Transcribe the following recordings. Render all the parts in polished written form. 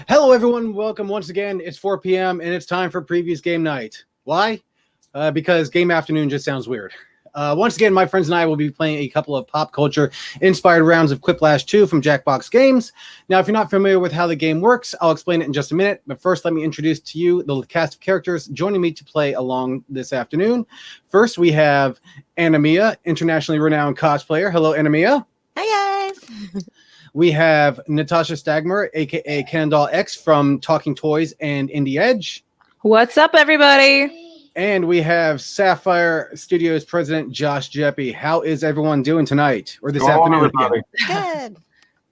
Hello, everyone. Welcome once again. It's 4 p.m. and it's time for Previews Game Night. Why? Because Game Afternoon just sounds weird. Once again, my friends and I will be playing a couple of pop culture inspired rounds of Quiplash 2 from Jackbox Games. Now, if you're not familiar with how the game works, I'll explain it in just a minute. But first, let me introduce to you the cast of characters joining me to play along this afternoon. First, we have Anamia, internationally renowned cosplayer. Hello, Anamia. Hi, guys. We have Natasha Stagmer, a.k.a. Cannondale X from Talking Toys and Indie Edge. What's up, everybody? And we have Sapphire Studios president Josh Geppi. How is everyone doing tonight or this afternoon?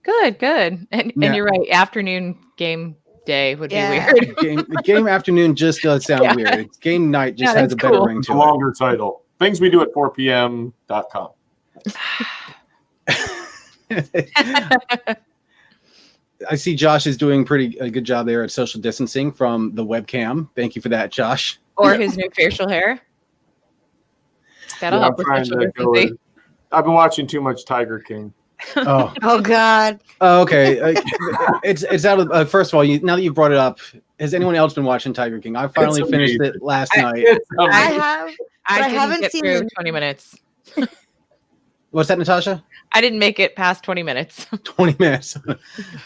Good. And you're right. Afternoon game day would be weird. Game afternoon just does sound weird. It's game night just has a better ring to it. A longer title. Things we do at 4pm.com. I see Josh is doing a good job there at social distancing from the webcam. Thank you for that, Josh. Or his new facial hair. That'll help with social distancing. I've been watching too much Tiger King. Oh God. Oh, okay. It's out of. First of all, now that you brought it up, has anyone else been watching Tiger King? I finally finished it last night. I have. I haven't seen through 20 minutes. What's that, Natasha? I didn't make it past 20 minutes. 20 minutes.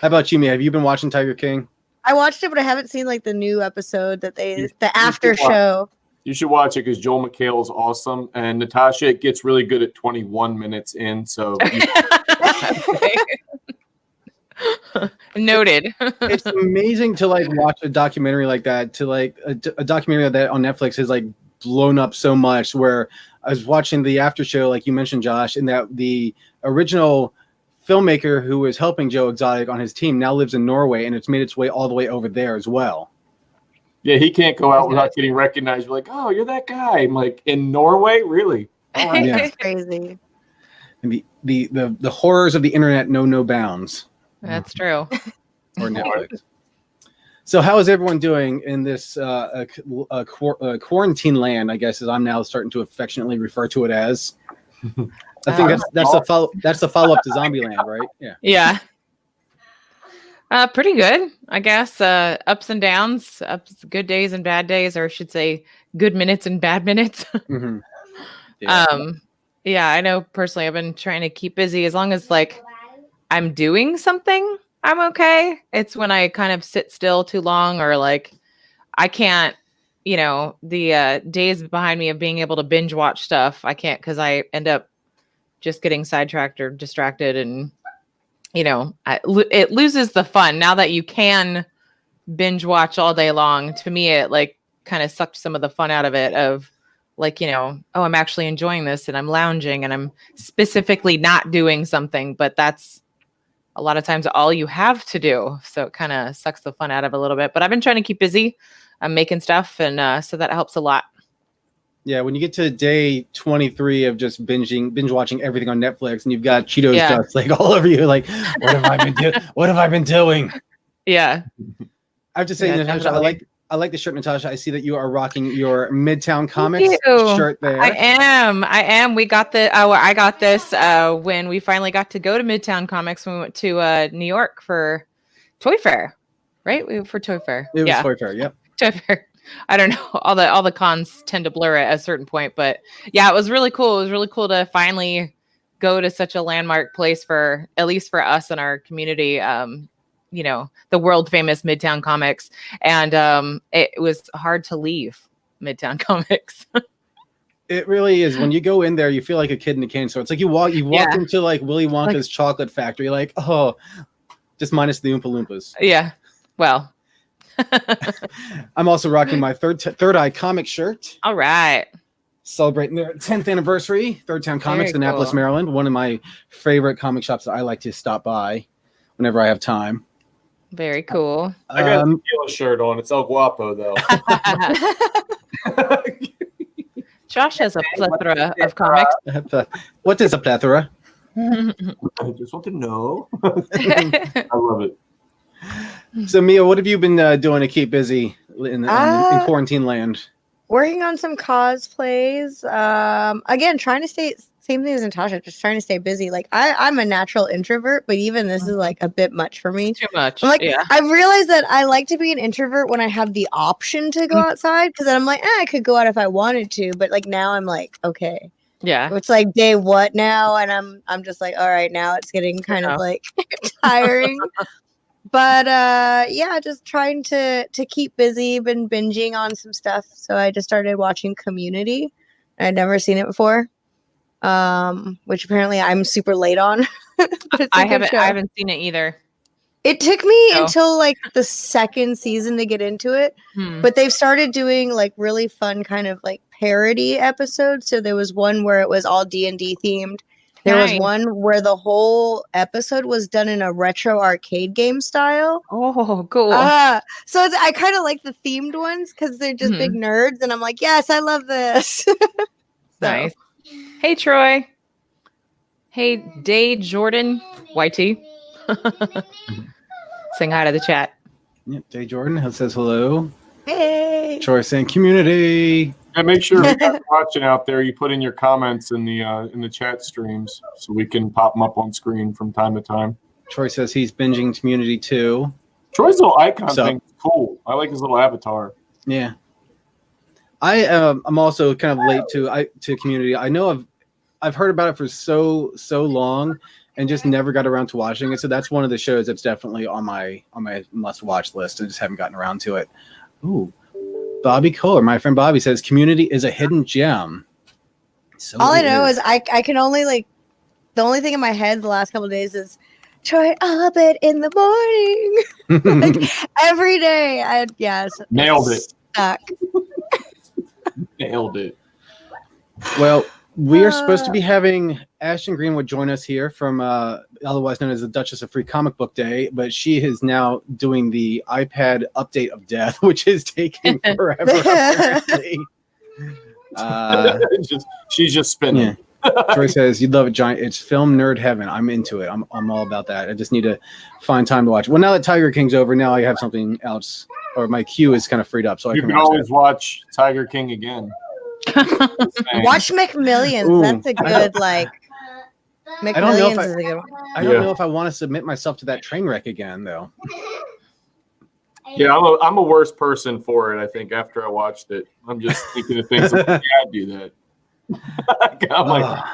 How about you, Mia? Have you been watching Tiger King? I watched it, but I haven't seen like the new episode that the after show. You should watch it because Joel McHale is awesome, and Natasha gets really good at 21 minutes in. So noted. It's amazing to watch a documentary like that. To a documentary that on Netflix has blown up so much. Where I was watching the after show, like you mentioned, Josh, and that the original filmmaker who was helping Joe Exotic on his team now lives in Norway, and it's made its way all the way over there as well. Yeah, he can't go out without getting recognized. You're like, oh, you're that guy. I'm like, in Norway? Really? All right. That's crazy. And the horrors of the internet know no bounds. That's true. Or Netflix. So how is everyone doing in this quarantine land, I guess, as I'm now starting to affectionately refer to it as? I think that's the follow-up to Zombieland, right? Yeah. Pretty good, I guess. Ups and downs, good days and bad days, or I should say good minutes and bad minutes. Mm-hmm. Yeah, I know personally I've been trying to keep busy as long as I'm doing something, I'm okay. It's when I kind of sit still too long or I can't, the days behind me of being able to binge watch stuff, I can't because I end up just getting sidetracked or distracted and it loses the fun. Now that you can binge watch all day long, to me, it kind of sucked some of the fun out of it of I'm actually enjoying this and I'm lounging and I'm specifically not doing something, but that's a lot of times all you have to do. So it kind of sucks the fun out of it a little bit, but I've been trying to keep busy. I'm making stuff. And so that helps a lot. Yeah, when you get to day 23 of just binge watching everything on Netflix, and you've got Cheetos dust all over you, what have I been doing? What have I been doing? Yeah, I have to say, Natasha, I like the shirt, Natasha. I see that you are rocking your Midtown Comics shirt there. I am. We got I got this when we finally got to go to Midtown Comics when we went to New York for Toy Fair, right? We went for Toy Fair. It was Toy Fair. Yep. Toy Fair. I don't know. All the cons tend to blur at a certain point, but yeah, it was really cool. It was really cool to finally go to such a landmark place for, at least for us in our community, the world famous Midtown Comics. And it was hard to leave Midtown Comics. It really is. When you go in there, you feel like a kid in a candy store. It's like you walk into Willy Wonka's chocolate factory, just minus the Oompa Loompas. Yeah. Well, I'm also rocking my Third Eye Comic shirt. All right. Celebrating their 10th anniversary. Third Town Comics, Annapolis, Maryland. One of my favorite comic shops that I like to stop by whenever I have time. Very cool. I got a tequila shirt on. It's El Guapo, though. Josh has a plethora of comics. What is a plethora? I just want to know. I love it. So, Mia, what have you been doing to keep busy in quarantine land? Working on some cosplays. Again, trying to Same thing as Natasha, just trying to stay busy. Like I'm a natural introvert, but even this is like a bit much for me. Too much. I'm like, yeah. I realized that I like to be an introvert when I have the option to go outside, because then I'm like, I could go out if I wanted to, but like now I'm like, okay, Yeah. it's like day what now, and I'm just like, all right, now it's getting kind of like tiring. But yeah, just trying to keep busy. Been binging on some stuff, so I just started watching Community. I'd never seen it before, which apparently I'm super late on. But it's a good show. I haven't seen it either. It took me No. until like the second season to get into it, but they've started doing like really fun kind of like parody episodes. So there was one where it was all D&D themed. There was one where the whole episode was done in a retro arcade game style. Oh, cool. So I kind of like the themed ones because they're just big nerds, and I'm like, yes, I love this. Nice. Hey, Troy. Hey, Day Jordan YT. Saying hi to the chat. Yep, Day Jordan says hello. Hey. Troy saying community. And make sure if you're watching out there, you put in your comments in the chat streams so we can pop them up on screen from time to time. Troy says he's binging Community too. Troy's little icon thing is cool. I like his little avatar. Yeah. I'm also kind of late to Community. I know I've heard about it for so long and just never got around to watching it. So that's one of the shows that's definitely on my must watch list. I just haven't gotten around to it. Ooh. Bobby Kohler, my friend Bobby, says Community is a hidden gem. So all I know is I can only like, the only thing in my head the last couple of days is Troy Abed in the morning. Like every day. Nailed it. Stuck. Nailed it. Well, we are supposed to be having Ashton Greenwood join us here from otherwise known as the Duchess of Free Comic Book Day, but she is now doing the iPad update of death, which is taking forever. Apparently. She's just spinning. Yeah. Troy says you'd love it, Giant. It's film nerd heaven. I'm into it. I'm all about that. I just need to find time to watch it. Well, now that Tiger King's over, now I have something else, or my queue is kind of freed up, so you can always watch Tiger King again. Watch McMillions. Ooh, that's a good like. McMillions is a good one. I don't know if I want to submit myself to that train wreck again, though. Yeah, I'm a worse person for it. I think after I watched it, I'm just thinking of things like, yeah, I'd do that. I'm like,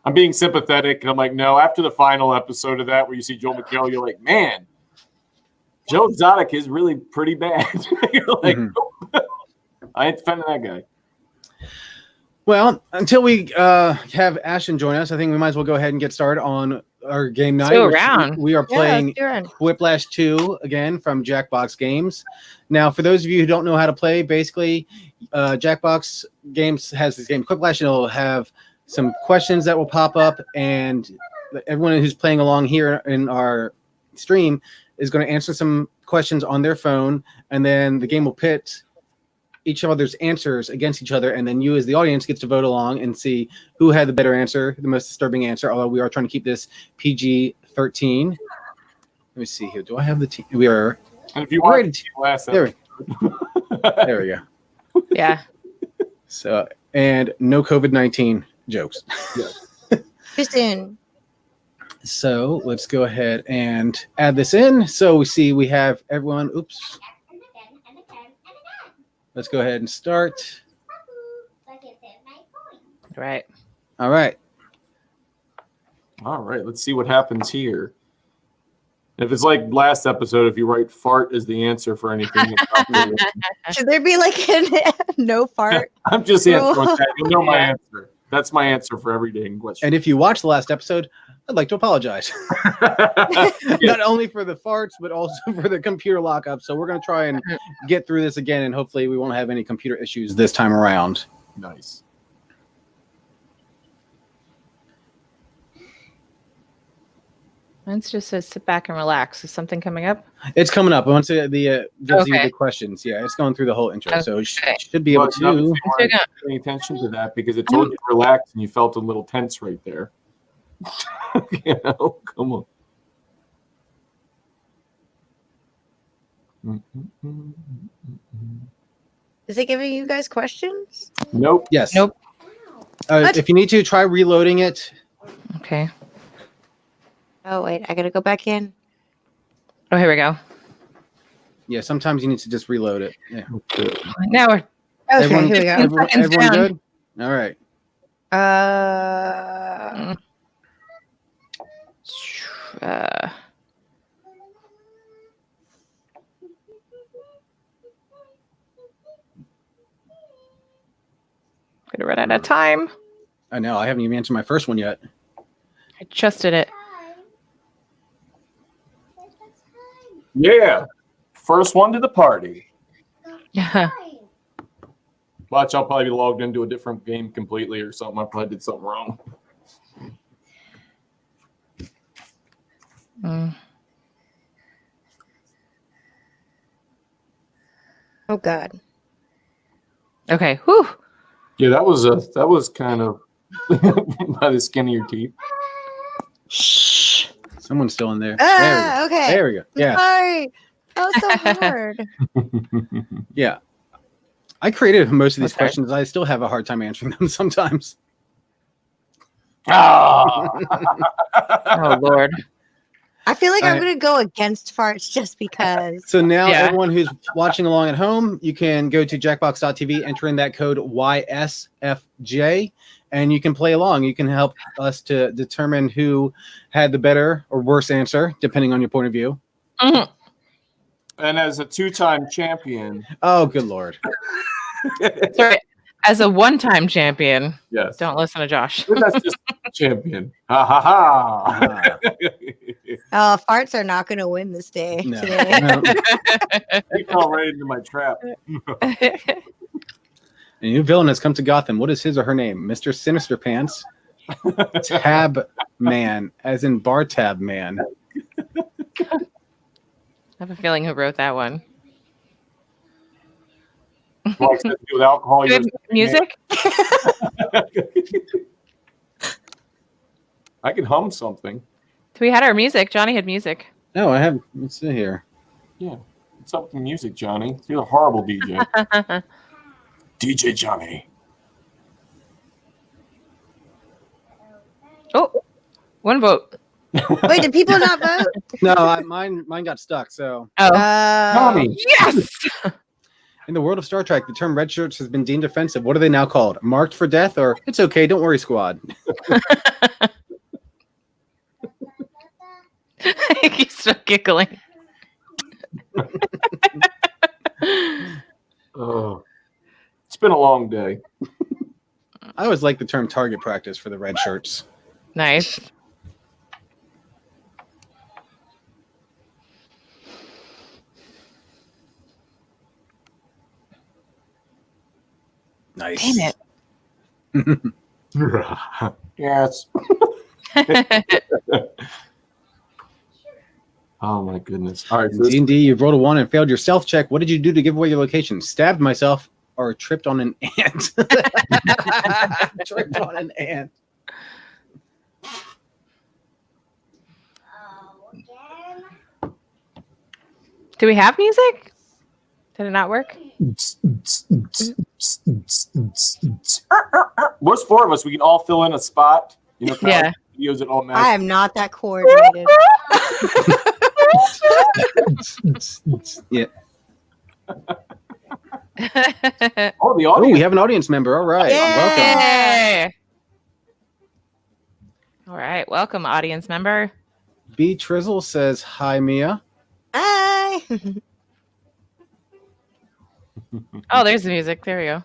I'm being sympathetic, and I'm like, no. After the final episode of that, where you see Joel McHale, you're like, man, Joe Exotic is really pretty bad. You're like, I ain't defending that guy. Well, until we have Ashton join us, I think we might as well go ahead and get started on our game night. Go around. We are playing Quiplash 2 again from Jackbox Games. Now, for those of you who don't know how to play, basically, Jackbox Games has this game Quiplash, and it'll have some questions that will pop up, and everyone who's playing along here in our stream is going to answer some questions on their phone, and then the game will pit each other's answers against each other, and then you as the audience gets to vote along and see who had the better answer, the most disturbing answer, although we are trying to keep this PG-13. Let me see here. Do I have the team? We are... And if you want to last there we go. Yeah. So, and no COVID-19 jokes. Yeah. Too soon. So let's go ahead and add this in. So we see we have everyone. Oops. Let's go ahead and start. Right. All right. All right. Let's see what happens here. If it's like last episode, if you write fart as the answer for anything, should there be like a no fart? I'm just answering that. You know my answer. That's my answer for every dang question. And if you watched the last episode, I'd like to apologize. Not only for the farts, but also for the computer lockup. So we're going to try and get through this again, and hopefully we won't have any computer issues this time around. Nice. Let's just sit back and relax. Is something coming up? It's coming up. Once the gives you the questions. Yeah, it's going through the whole intro, so you should be able to pay attention to that because it told you to relax and you felt a little tense right there. You know, come on. Is it giving you guys questions? Nope. Yes. Nope. If you need to, try reloading it. Okay. Oh wait, I gotta go back in. Oh, here we go. Yeah, sometimes you need to just reload it. Yeah. Now we're Okay, Everyone- here we go. Everyone down. good? All right. Gonna run out of time. I know. I haven't even answered my first one yet. I just did it. Yeah. First one to the party. Yeah. Watch, I'll probably be logged into a different game completely or something. I probably did something wrong. Oh God. Okay. Whew. Yeah, that was kind of by the skin of your teeth. Shh. Someone's still in there. Okay. There we go. Yeah. Sorry. That was so hard. Yeah. I created most of these What's hard? questions. I still have a hard time answering them sometimes. Ah! Oh Lord. I feel like All I'm right. gonna go against farts just because. So now Yeah. everyone who's watching along at home, you can go to jackbox.tv, enter in that code YSFJ, and you can play along. You can help us to determine who had the better or worse answer, depending on your point of view. Mhm. And as a two-time champion, Oh, good Lord. Sorry. As a one-time champion, yes, don't listen to Josh. that's just champion. Ha ha ha! Oh, farts are not gonna win this day No. today. No. You fell right into my trap. A new villain has come to Gotham. What is his or her name? Mr. Sinister Pants. Tab Man, as in bar tab man. I have a feeling who wrote that one. Well, it says with alcohol, Do we have music? I can hum something. We had our music. Johnny had music. No, I have. Let's see here. Yeah. What's up with the music, Johnny? You're a horrible DJ. DJ Johnny. Oh, one vote. Wait, did people not vote? No, mine got stuck. So, Oh, Johnny. yes. in the world of Star Trek, the term red shirts has been deemed offensive. What are they now called? Marked for death, or it's okay, don't worry, squad? He's still giggling. Oh, it's been a long day. I always like the term target practice for the red shirts. Nice. Nice. Damn it. Yes. Oh my goodness. All right. So this- D&D, you've rolled a 1 and failed your self check. What did you do to give away your location? Stabbed myself or tripped on an ant? Tripped on an ant. Do we have music? Did it not work? What's four of us? We can all fill in a spot. You know, kind of Yeah. like videos that all I match. am not that coordinated. Yeah. Oh, the Oh, audience. we have an audience member. All right. Yeah. Welcome. Yay. All right. Welcome, audience member. B. Trizzle says, hi, Mia. Hi. Oh, there's the music. There we go.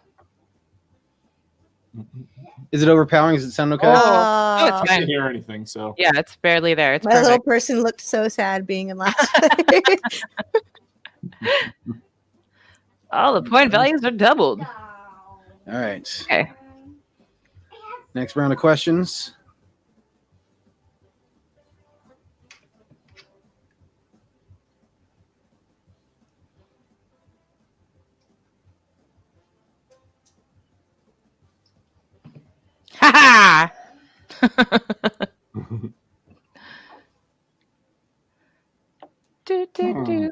Is it overpowering? Does it sound okay? Oh, Oh, it's I fine. didn't hear anything, so. Yeah, it's barely there. It's my little perfect. person looked so sad being in last place. All the point values are doubled. All right. Okay. Next round of questions. Ha ha! Do, do, do.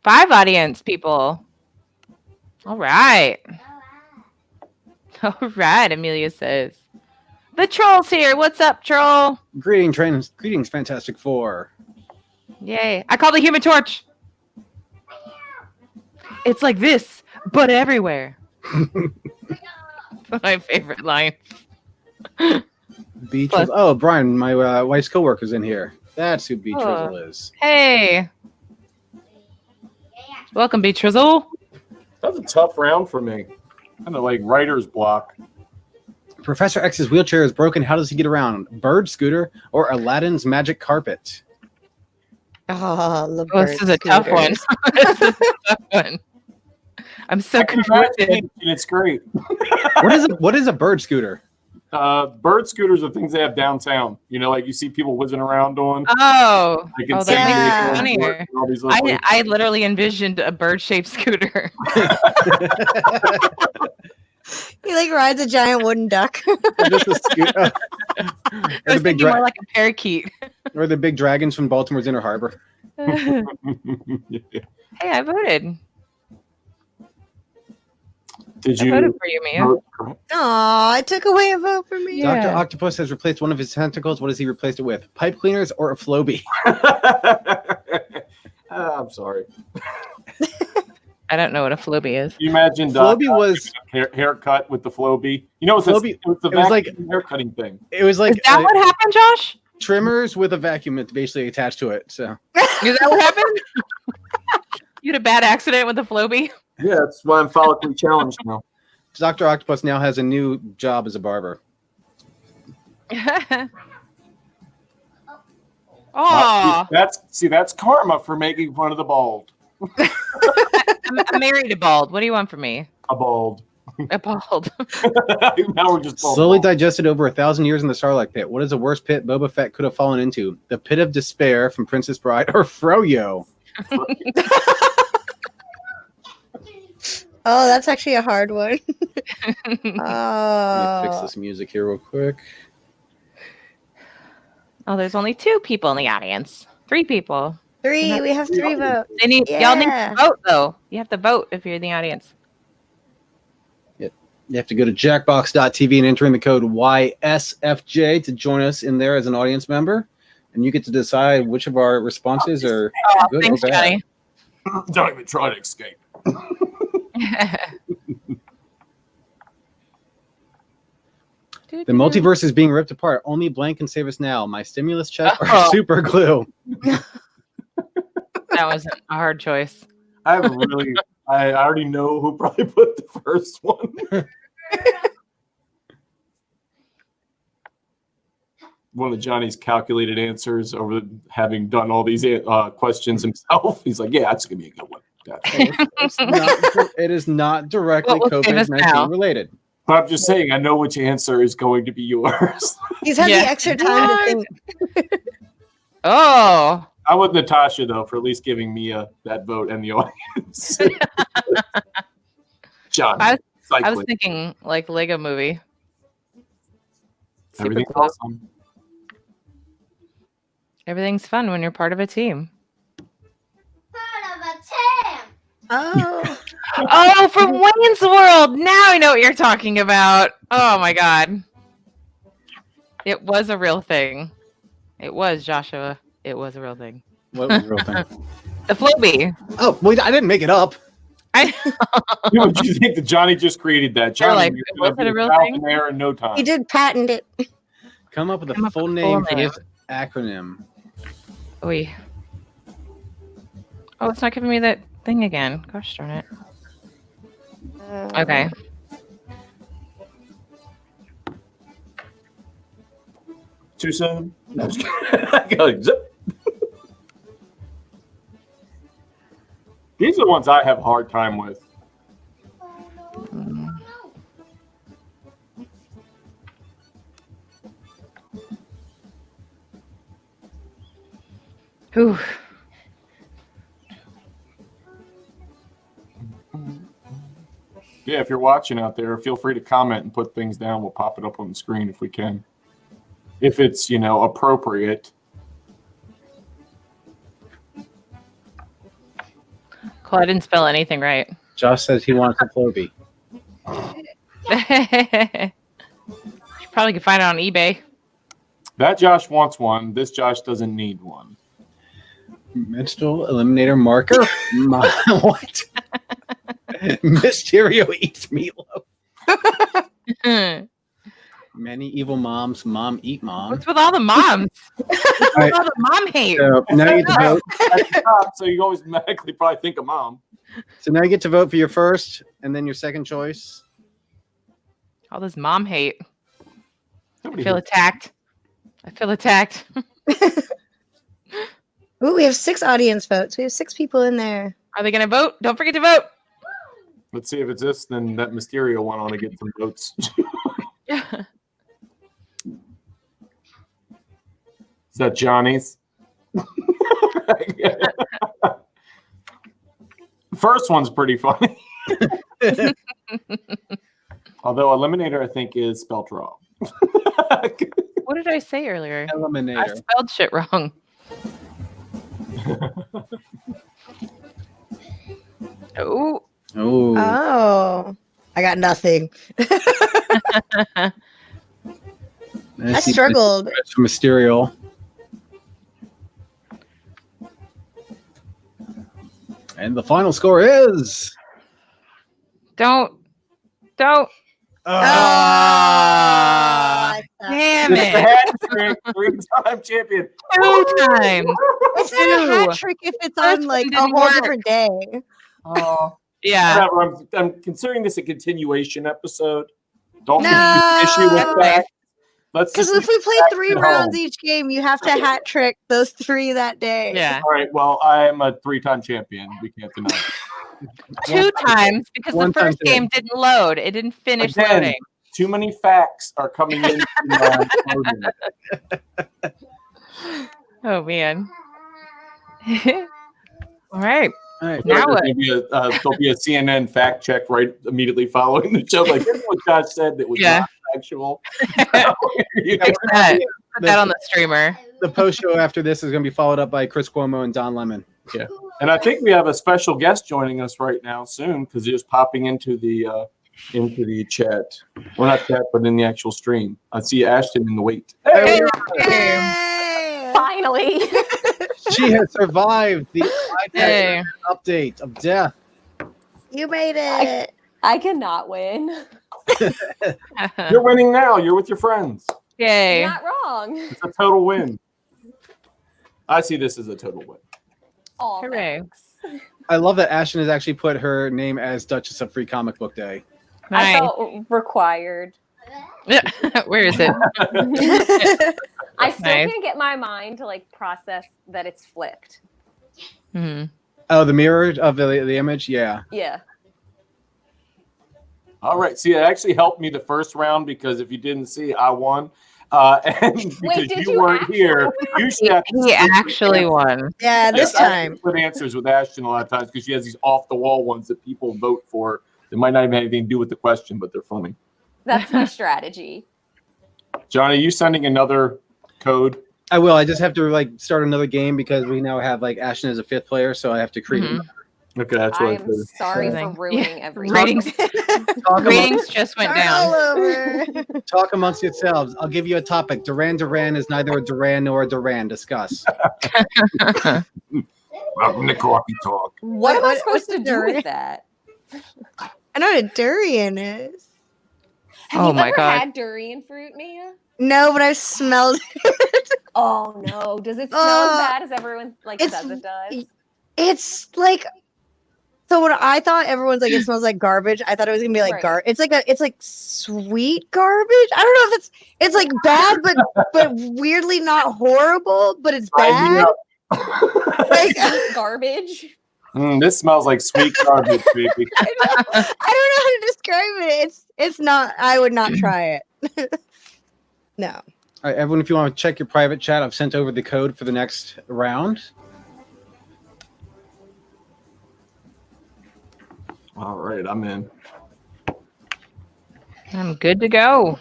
5 audience people. All right. All right, Amelia says. The troll's here. What's up, troll? Greetings, Fantastic Four. Yay. I call the Human Torch. It's like this, but everywhere. My favorite line. Oh, Brian, my wife's coworker's in here. That's who B Trizzle is. Hey. Welcome, B Trizzle. That was a tough round for me. Kind of like writer's block. Professor X's wheelchair is broken. How does he get around? Bird scooter or Aladdin's magic carpet? Oh, this is a tough one. This is a tough one. I'm so confused. It's great. What is a bird scooter? Bird scooters are things they have downtown. You know, like you see people whizzing around on. Oh, Like in that's San Diego funnier. and all these other places. I literally envisioned a bird-shaped scooter. He like rides a giant wooden duck. Just a scooter. I was thinking more like a parakeet. Or the big dragons from Baltimore's Inner Harbor. Hey, I voted. Did I you? voted for you, Mia. Oh, it took away a vote for me. Yeah. Dr. Octopus has replaced one of his tentacles. What has he replaced it with? Pipe cleaners or a Floby? I'm sorry. I don't know what a Floby is. You imagine Floby was haircut with the Floby. You know, it's Floby. the It was like haircutting thing. it was like Is that what happened, Josh? trimmers with a vacuum basically attached to it. So Is that what happened? You had a bad accident with the Floby? Yeah, that's why I'm follically challenged now. Dr. Octopus now has a new job as a barber. Oh, That's karma for making fun of the bald. I'm married to bald. What do you want from me? A bald. A bald. Now we're just Slowly bald. digested over 1,000 years in the Sarlacc pit. What is the worst pit Boba Fett could have fallen into? The Pit of Despair from Princess Bride or Froyo? Oh, that's actually a hard one. Let me fix Oh, this music here real quick. Oh, there's only 2 people in the audience. 3 people. 3. We have 3 votes. Y'all need to vote though. You have to vote if you're in the audience. You have to go to jackbox.tv and enter in the code YSFJ to join us in there as an audience member. And you get to decide which of our responses are good Thanks, or bad. Johnny. Don't even try to escape. The multiverse is being ripped apart. Only blank can save us now. My stimulus check or Oh. super glue? That wasn't a hard choice. I already know who probably put the first one. One of Johnny's calculated answers over having done all these questions himself. He's like, yeah, that's going to be a good one. Gotcha. It is not directly What will save us now? COVID-19 related. But I'm just saying, I know which answer is going to be yours. He's had Yeah. the extra time to think. Oh, I with Natasha, though, for at least giving me that vote and the audience. John, I was cycling. thinking like Lego movie. Super Everything's cool. awesome. Everything's fun when you're part of a team. Oh, Oh, from Wayne's World. Now I know what you're talking about. Oh my god. It was a real thing. It was, Joshua. It was a real thing. What was the real thing? The Floby. Oh, wait, I didn't make it up. I You know, do you think that Johnny just created that? Johnny, like, you're was gonna it a be real out thing? in there in no time. he did patent it. Come up with a Come up full with a name full for name. this acronym. Oy. Oh, it's not giving me that thing again. Gosh darn it. Okay. Too soon? No, I'm just kidding. Go, zip. These are the ones I have a hard time with. Whew. Yeah, if you're watching out there, feel free to comment and put things down. We'll pop it up on the screen if we can. If it's, appropriate. Cool, I didn't spell anything right. Josh says he wants a Floby. Probably could find it on eBay. That Josh wants one. This Josh doesn't need one. Mental eliminator marker. What? Mysterio eats meatloaf. Many evil moms. Mom eat mom. What's with all the moms? What's with all the mom hate? So now you get to vote. At the top, so you always automatically probably think of mom. So now you get to vote for your first and then your second choice. All this mom hate. Nobody I feel hates- attacked. I feel attacked. Ooh, we have 6 audience votes. We have 6 people in there. Are they going to vote? Don't forget to vote. Let's see if it's this. Then that Mysterio one. I want to get some votes. Is that Johnny's? First one's pretty funny. Although Eliminator, I think, is spelled wrong. What did I say earlier? I Eliminator. spelled shit wrong. Oh. Oh. Oh, I got nothing. I struggled. For Mysterio. And the final score is. Don't. Ah, Damn It's a it. hat trick, 3-time champion. 2 times. It's not a hat Ew. trick if it's First on one like a didn't whole work. different day. Oh, Yeah. whatever. I'm considering this a continuation episode. Don't No. take issue with that. Let's Because just if we played back 3 at rounds home. each game, you have to hat trick those 3 that day. Yeah. All right. Well, I am a 3-time champion. We can't deny it. 2 times because One the time first too. game didn't load. It didn't finish Again. loading. Too many facts are coming in. Oh man. All right. All right. Now what? There'll be a CNN fact check right immediately following the show. Like, this is what Josh said that was Yeah. not factual. Fix that. Put that on the streamer. The post show after this is going to be followed up by Chris Cuomo and Don Lemon. And I think we have a special guest joining us right now soon because he was popping into the chat. Well, not chat, but in the actual stream. I see Ashton in the wait. Hey. Yay! Finally. She has survived the Hey. update of death. You made it. I cannot win. You're winning now. You're with your friends. Yay. You're not wrong. It's a total win. I see this as a total win. Oh, Hooray. thanks. I love that Ashton has actually put her name as Duchess of Free Comic Book Day. I Nice. felt required. Where is it? I still Nice. can't get my mind to like process that it's flipped. Hmm. Oh, the mirror of the image? Yeah. Yeah. All right. See, it actually helped me the first round because if you didn't see, I won. And because did you you weren't actually here, usually I have to He split actually answers. won. Yeah, this Yes, I have time. to split answers with Ashton a lot of times because she has these off the wall ones that people vote for that might not even have anything to do with the question, but they're funny. That's my strategy. Johnny, you sending another code? I will. I just have to start another game because we now have Ashton as a 5th player, so I have to create Mhm. another. Okay, that's what I I'm figured. sorry for Amazing. ruining Yeah. everything. Ratings, Talk, ratings just went Start all down. over. talk amongst yourselves. I'll give you a topic. Duran Duran is neither a Duran nor a Duran. Discuss. Welcome to Coffee Talk. What am I What's supposed to the do durian? with that? I know what a durian is. Have Oh you my ever God. had durian fruit, Mia? No, but I've smelled it. Oh no! Does it smell as bad as everyone it's- says it does? It's like, so when I thought everyone's like, it smells like garbage, I thought it was gonna be like Right. it's like sweet garbage. I don't know if it's like bad, but weirdly not horrible, but it's Sign me bad. up. Like, Sweet garbage. This smells like sweet garbage, baby. I don't know how to describe it. It's not. I would not try it. No. All right, everyone, if you want to check your private chat, I've sent over the code for the next round. All right, I'm in. I'm good to go.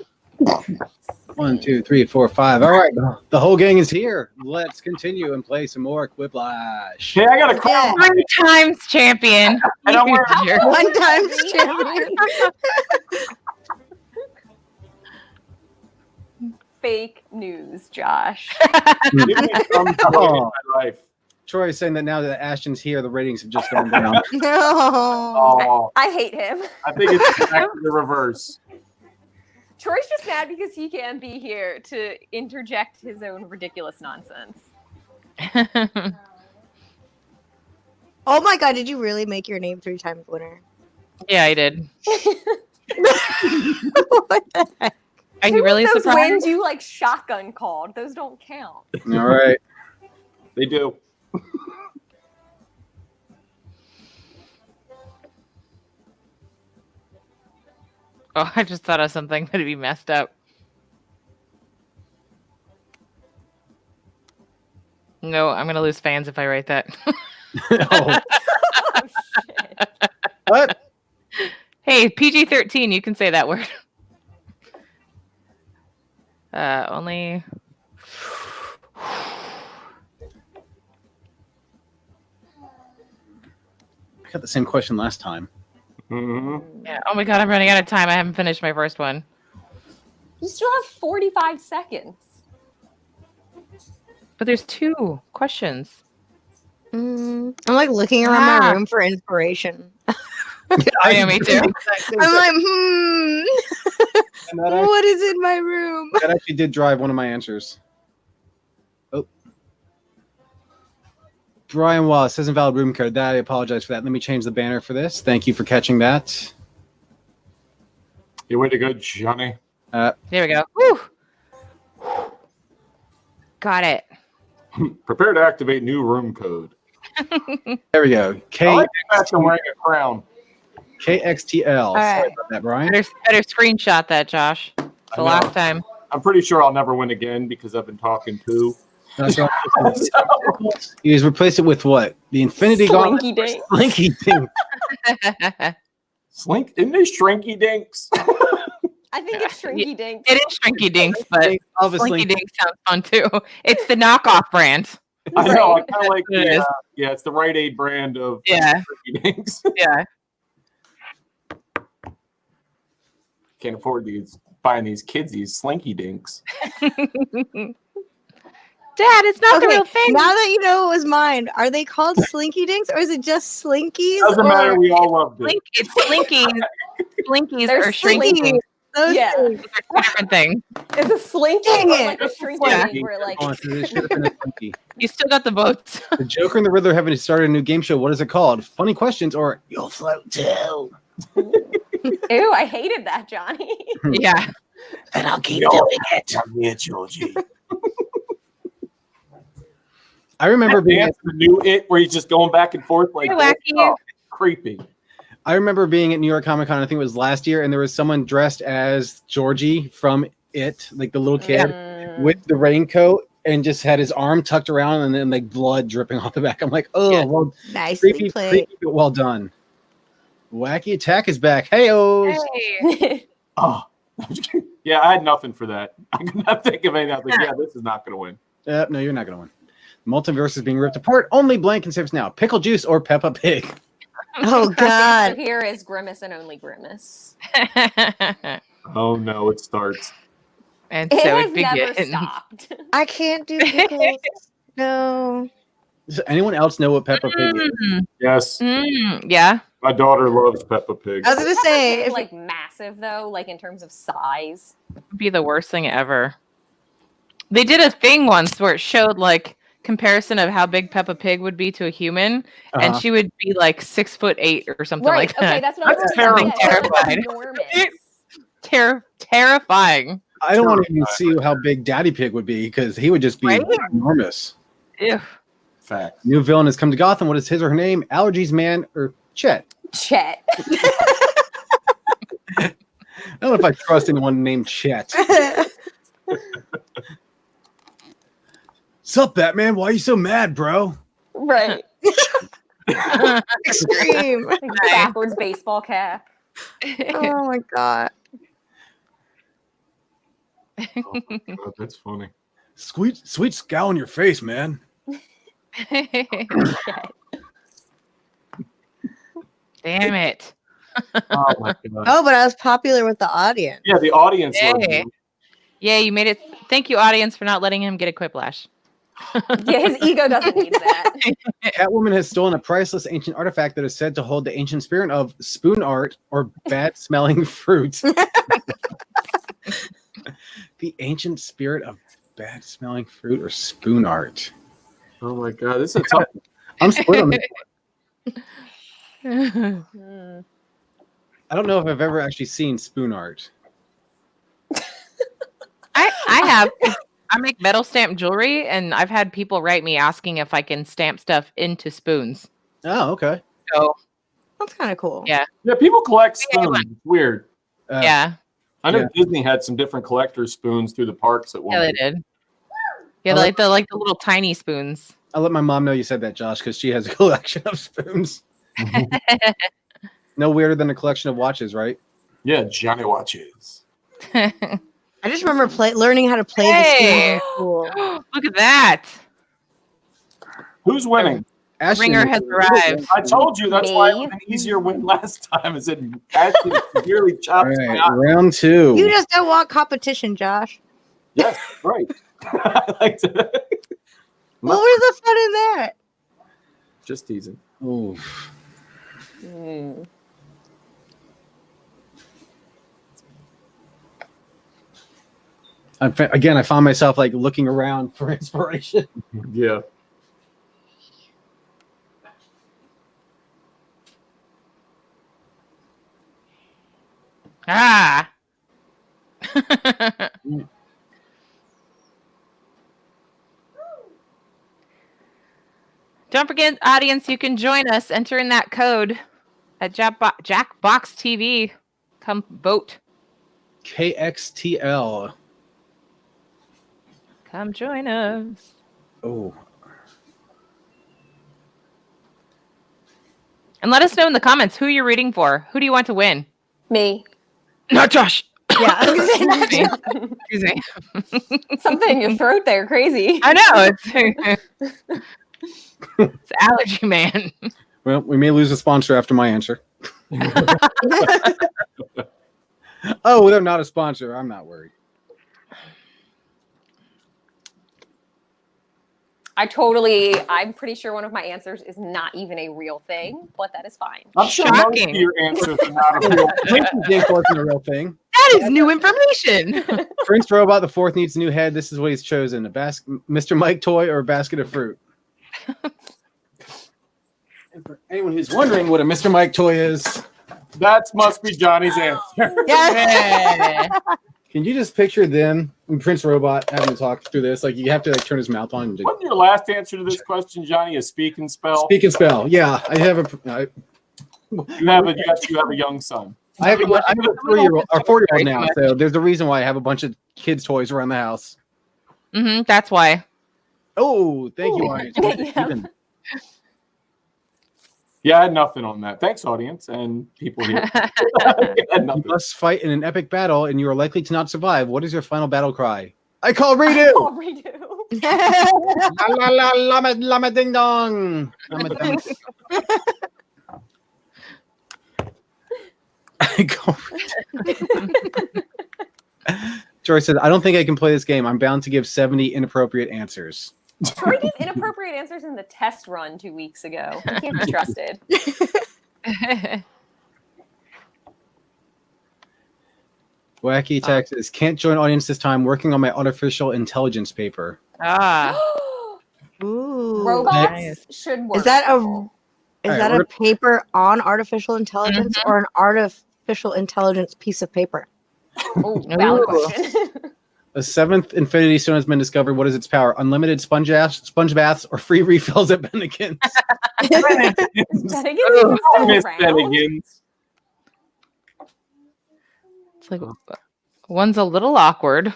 1, 2, 3, 4, 5. All right, the whole gang is here. Let's continue and play some more Quiplash. Hey, I got a crown. 3 times champion. And I'm wearing- You're- One time champion. fake news, Josh. Give me some joy in my life. Troy is saying that now that Ashton's here, the ratings have just gone down. No. Oh, I hate him. I think it's exactly the reverse. Troy's just mad because he can't be here to interject his own ridiculous nonsense. Oh my god, did you really make your name 3 times winner? Yeah, I did. What the heck? Are you really Those surprised? wins you like shotgun called. Those don't count. All right. They do. Oh, I just thought of something that'd be messed up. No, I'm gonna lose fans if I write that. Oh, Oh, shit. what? Hey, PG-13, you can say that word. Only. I got the same question last time. Mm-hmm. Yeah. Oh my god, I'm running out of time. I haven't finished my first one. You still have 45 seconds. But there's 2 questions. I'm like looking around my Ah. room for inspiration. I know, me too. I'm like, And that actually, what is in my room? that actually did drive one of my answers. Oh. Brian Wallace says invalid room code. That I apologize for that. Let me change the banner for this. Thank you for catching that. You way to go, Johnny. There we go. Woo! Got it. Prepare to activate new room code. There we go. I like the fact I'm wearing a crown. KXTL. Sorry right. about that, Brian. Better screenshot that, Josh. It's the I know. last time. I'm pretty sure I'll never win again because I've been talking too. That's right. You guys replaced it with what? The Infinity Gauntlet? Slinky dink. Slinky Dink. Slink? Isn't it Shrinky Dinks? I think it's Shrinky Dink. It is Shrinky Dinks, but Obviously. Slinky Dinks sounds fun too. It's the knockoff brand. I know. I Right. kind of like It is. yeah, it's the Rite Aid brand of Yeah. Shrinky Dinks. Yeah. Can't afford buying these kids these Slinky Dinks. Dad, it's not the Okay, real thing. now that you know it was mine, are they called Slinky Dinks or is it just Slinkies? Doesn't matter. We all loved it. It's Slinkies. Slinkies They're are shrinking. Slinkies. Those Yeah. things. They're different thing. It's a slinky Dang or it. like a shrinky Yeah. dink where like Oh, so this should have been a Slinky. You still got the votes. The Joker and the Riddler having started a new game show. What is it called? Funny questions or You'll Float Too? ew, I hated that, Johnny. Yeah. And I'll keep Yo. doing it. I'm here, Georgie. I remember being That's the new It where he's just going back and forth like Hey, this. wacky. Oh, creepy. I remember being at New York Comic Con, I think it was last year, and there was someone dressed as Georgie from It, like the little kid, with the raincoat and just had his arm tucked around and then like blood dripping off the back. I'm like, oh, Yeah. well, Nicely creepy, played. but well done. Wacky Attack is back. Hey-os. Hey. Oh, yeah, I had nothing for that. I could not think of anything. I was like, yeah, this is not going to win. No, you're not going to win. Multiverse is being ripped apart. Only blank and saves now. Pickle Juice or Peppa Pig? Oh So god. here is Grimace and only Grimace. Oh, no, it starts. And It so has it never begins. stopped. I can't do pickles. No. Does anyone else know what Peppa Pig is? Yes, Yeah. my daughter loves Peppa Pig. I was gonna say It's if like massive though, like in terms of size. It'd be the worst thing ever. They did a thing once where it showed like comparison of how big Peppa Pig would be to a human, and she would be like 6'8" or something Right. like that. Okay, that's what I was That's gonna say. terrifying. It's enormous. Terrifying. I don't want to even see how big Daddy Pig would be because he would just be Right? enormous. Ew. Fact. New villain has come to Gotham. What is his or her name? Allergies Man or Chet? Chet. I don't know if I trust anyone named Chet. Sup, Batman? Why are you so mad, bro? Right. extreme. Like backwards baseball cap. Oh my god. Oh, my God, that's funny. Sweet scowl on your face, man. Chet. Damn it. Oh, my God. Oh, but I was popular with the audience. Yeah, the audience loves Hey. you. Yeah, you made it Thank you, audience, for not letting him get a quiplash. Yeah, his ego doesn't need that. Catwoman has stolen a priceless ancient artifact that is said to hold the ancient spirit of spoon art or bad-smelling fruit. The ancient spirit of bad-smelling fruit or spoon art. Oh my god, this is a tough. I'm split on this. Hmm. I don't know if I've ever actually seen spoon art. I have. I make metal stamp jewelry, and I've had people write me asking if I can stamp stuff into spoons. Oh, okay. So That's kind of cool. yeah, Yeah, people collect spoons. It's weird. yeah, I know Yeah. Disney had some different collector spoons through the parks at one yeah, they point. did. Yeah, like the little tiny spoons. I'll let my mom know you said that, Josh, because she has a collection of spoons. No weirder than a collection of watches, right? Yeah, Johnny watches. I just remember learning how to play the spoons Hey! in school. Look at that! Who's winning? Ashton, Ringer has arrived. I told you that's why it Me. was an easier win last time. Is it Ashton severely All chopped right, my eye. round two. You just don't want competition, Josh. Yes, right. I like to. What was the fun in that? Just teasing. Ooh. Hmm. Again, I found myself like looking around for inspiration. Yeah. Ah. Don't forget, audience, you can join us. Enter in that code at Jackbox TV. Come vote. KXTL. Come join us. Oh, And let us know in the comments who you're rooting for. Who do you want to win? Me. Not Josh. Yeah, I was gonna say Excuse that. me. Excuse me. Something in your throat there, crazy. I know. It's allergy man. well, we may lose a sponsor after my answer. Oh, they're not a sponsor. I'm not worried. I'm pretty sure one of my answers is not even a real thing, but that is fine. I'm sure most Shocking. of your answers are not a real. Jake wasn't a real thing. That is new information. Prince Robot the Fourth needs a new head. This is what he's chosen: Mr. Mike toy or a basket of fruit. And for anyone who's wondering what a Mr. Mike toy is, That must be Johnny's answer. Yeah. can you just picture them and Prince Robot having to talk through this? Like you have to like turn his mouth on and just Wasn't your last answer to this question, Johnny, a speak and spell? speak and spell. Yeah, I have You have a young son. I have a 3-year-old or 4-year-old now, so there's a reason why I have a bunch of kids' toys around the house. That's why. Oh, thank you, Ooh. Ryan. Yeah. Yeah, I had nothing on that. Thanks, audience and people here. I had You nothing. must fight in an epic battle, and you are likely to not survive. What is your final battle cry? I call redo. Oh, redo. La la la lama lama ding dong. Lama, ding. I call redo. Troy said, "I don't think I can play this game. I'm bound to give 70 inappropriate answers." Troy gave inappropriate answers in the test run 2 weeks ago. He can't be trusted. Wacky Texas can't join audience this time. Working on my artificial intelligence paper. Ooh. Robots Nice. should work. Is that a Alright, a paper on artificial intelligence or an artificial intelligence piece of paper? Oh, valid Ooh. question. A seventh Infinity Stone has been discovered. What is its power? Unlimited sponge baths, or free refills at Bennigan's? Bennigan's Oh, even I miss still around. Bennigan's. It's like one's a little awkward,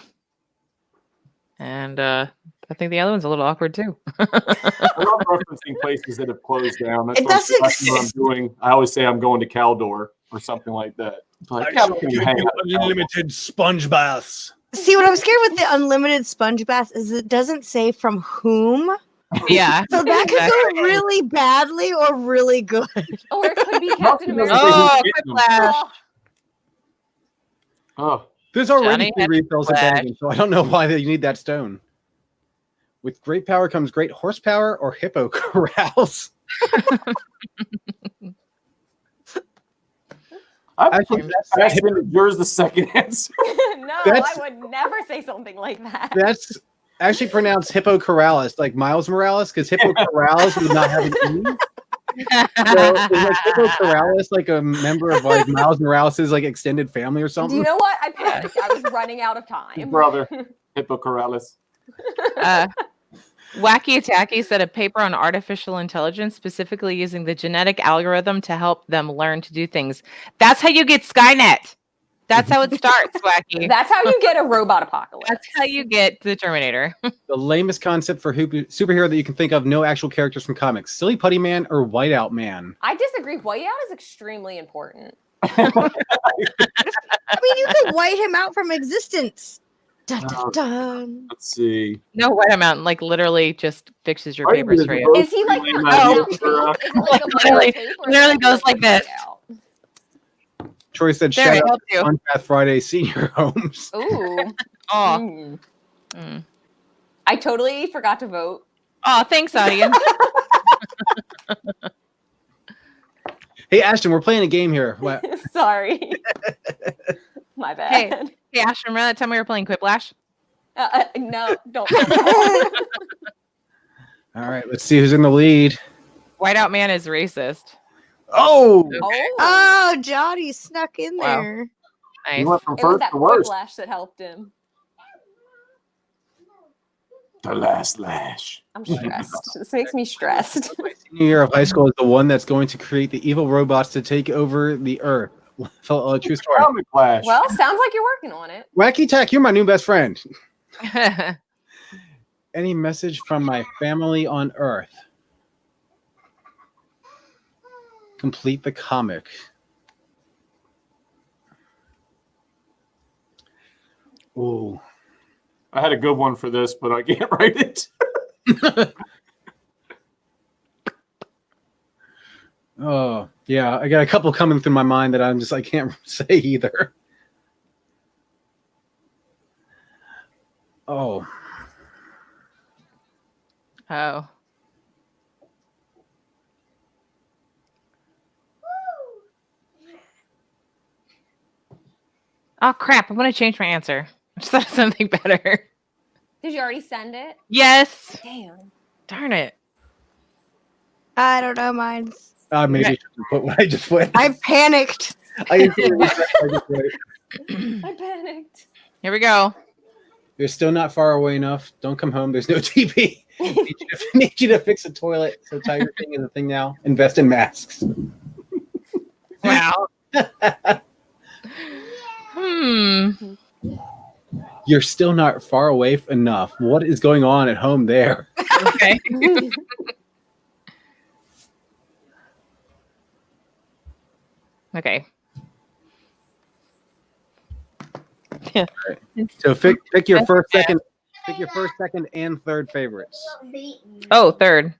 and I think the other one's a little awkward too. I love referencing places that have closed down. That's It what doesn't I'm doing. I always say I'm going to Caldor or something like that. Like, yeah, look at you hang out at Caldor. Unlimited sponge baths. See, what I'm scared with the unlimited sponge bath is it doesn't say from whom. Yeah. So that could go really badly or really good. Or it could be Captain Nothing America. else Oh, Getting them. Quiplash. Oh, Oh, There's already Johnny 3 refills at Quiplash. Bennigan, so I don't know why you need that stone. With great power comes great horsepower or hippo corrals. I Actually, that's- Ashton, yours the second answer. No, That's- I would never say something like that. That's actually pronounced hippo corralis, like Miles Morales, because hippo corrals would not have an E. So is like hippo corralis like a member of like Miles Morales' like extended family or Do something? you know what? I panicked. I was running out of time. Brother, Hippo Corrales. Wacky Tacky said a paper on artificial intelligence, specifically using the genetic algorithm to help them learn to do things. That's how you get Skynet. That's how it starts, Wacky. That's how you get a robot apocalypse. That's how you get the Terminator. The lamest concept for superhero that you can think of, no actual characters from comics. Silly Putty Man or Whiteout Man? I disagree. Whiteout is extremely important. I mean, you could white him out from existence. Dun, dun, dun. Let's see. No white amount, like literally just fixes your Are papers you for you. both Is he like lame not ideas, tape? Sarah? Is it like a Literally- tape or literally something goes like this. Whiteout? Troy said, There, shout I out helped you. on Path Friday senior homes. Ooh. Oh, Mm. mm. I totally forgot to vote. Oh, thanks, audience. Hey, Ashton, we're playing a game here. What? Sorry. My bad. Hey, Ash, remember that time we were playing Quiplash? No, don't. All right, let's see who's in the lead. Whiteout Man is racist. Oh! Oh, Oh, Johnny snuck in Wow. there. Nice. You went from it was first that to worst. Quiplash that helped him. The last lash. I'm stressed. This makes me stressed. My senior year of high school is the one that's going to create the evil robots to take over the earth. True story. Comic Flash. Well, sounds like you're working on it. Wacky Tack, you're my new best friend. Any message from my family on Earth? Complete the comic. Ooh. I had a good one for this, but I can't write it. Oh, yeah. I got a couple coming through my mind that I can't say either. Oh. Oh. Oh crap! I'm gonna change my answer. I just thought of something better. Did you already send it? Yes. Damn. Darn it. I don't know mine. Maybe I shouldn't put what I just put. I panicked. I just put. I panicked. Here we go. You're still not far away enough. Don't come home. There's no TP. Need you to fix a toilet. So Tiger King is a thing now. Invest in masks. Wow. You're still not far away enough. What is going on at home there? Okay. Okay. So pick your first, second, and third favorites. Oh, third.